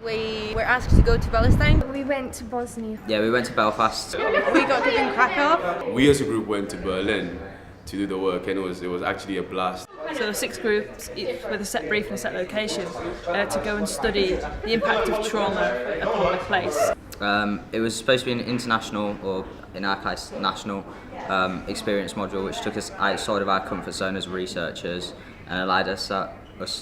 We were asked to go to Palestine. We went to Bosnia. Yeah, we went to Belfast. We got to in Krakow. We as a group went to Berlin to do the work, and it was actually a blast. So there were 6 groups, each with a set brief and a set location, to go and study the impact of trauma upon the place. It was supposed to be an international, or in our case, national experience module, which took us outside of our comfort zone as researchers and allowed us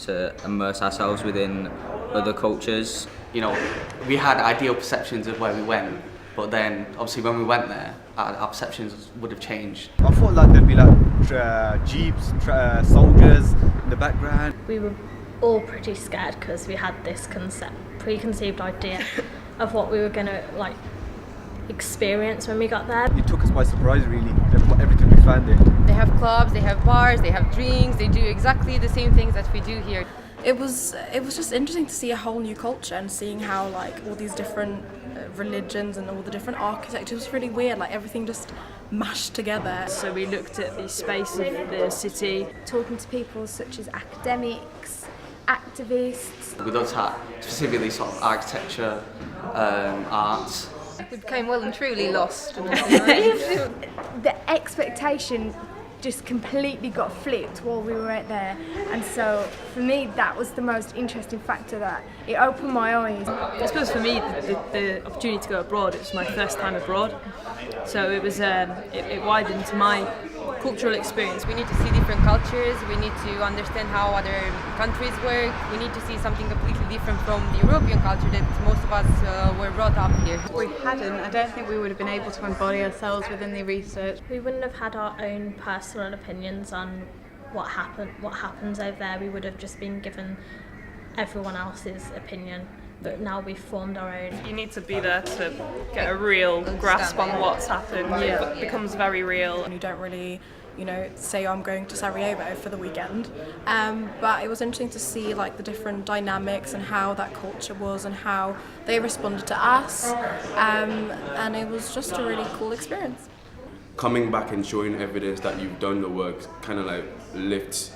to immerse ourselves within other cultures. You know, we had ideal perceptions of where we went, but then obviously when we went there, our perceptions would have changed. I thought like there'd be like jeeps, soldiers in the background. We were all pretty scared because we had this preconceived idea of what we were going to like experience when we got there. It took us by surprise really, everything we found there. They have clubs, they have bars, they have drinks, they do exactly the same things that we do here. It was just interesting to see a whole new culture and seeing how like all these different religions and all the different architecture was really weird, like everything just mashed together. So we looked at the space of the city. Talking to people such as academics, activists. We looked at specifically sort of architecture, arts. We became well and truly lost. The expectation just completely got flipped while we were out there, and so for me that was the most interesting factor, that it opened my eyes. I suppose for me the opportunity to go abroad, it was my first time abroad, so it was it widened my cultural experience. We need to see different cultures, we need to understand how other countries work, we need to see something completely different from the European culture that most of us were brought up here. If we hadn't, I don't think we would have been able to embody ourselves within the research. We wouldn't have had our own personal opinions on what happens over there. We would have just been given everyone else's opinion. But now we've formed our own. You need to be there to get a real grasp on what's happened. Yeah. It becomes very real. And you don't really, say I'm going to Sarajevo for the weekend. But it was interesting to see like the different dynamics and how that culture was and how they responded to us. And it was just a really cool experience. Coming back and showing evidence that you've done the work kind of like lifts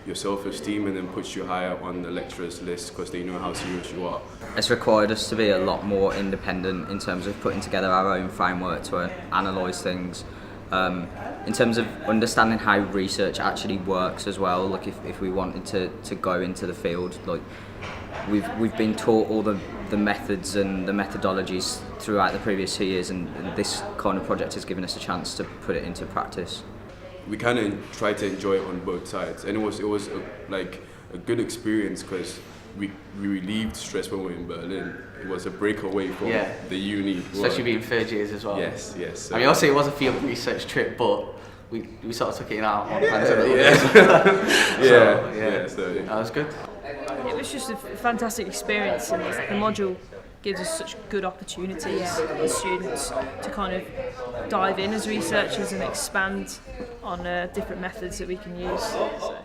your self-esteem and then puts you higher on the lecturers list because they know how serious you are. It's required us to be a lot more independent in terms of putting together our own framework to analyse things. In terms of understanding how research actually works as well, like if we wanted to go into the field, like we've been taught all the methods and the methodologies throughout the previous 2 years, and this kind of project has given us a chance to put it into practice. We kind of tried to enjoy it on both sides, and it was a good experience because we relieved stress when we were in Berlin. It was a breakaway from the uni. Especially being third years as well. Yes. So I mean, obviously it was a field research trip, but we sort of took it in our own hands. So that was good. It was just a fantastic experience, and the module gives us such good opportunities as students to kind of dive in as researchers and expand on different methods that we can use. So.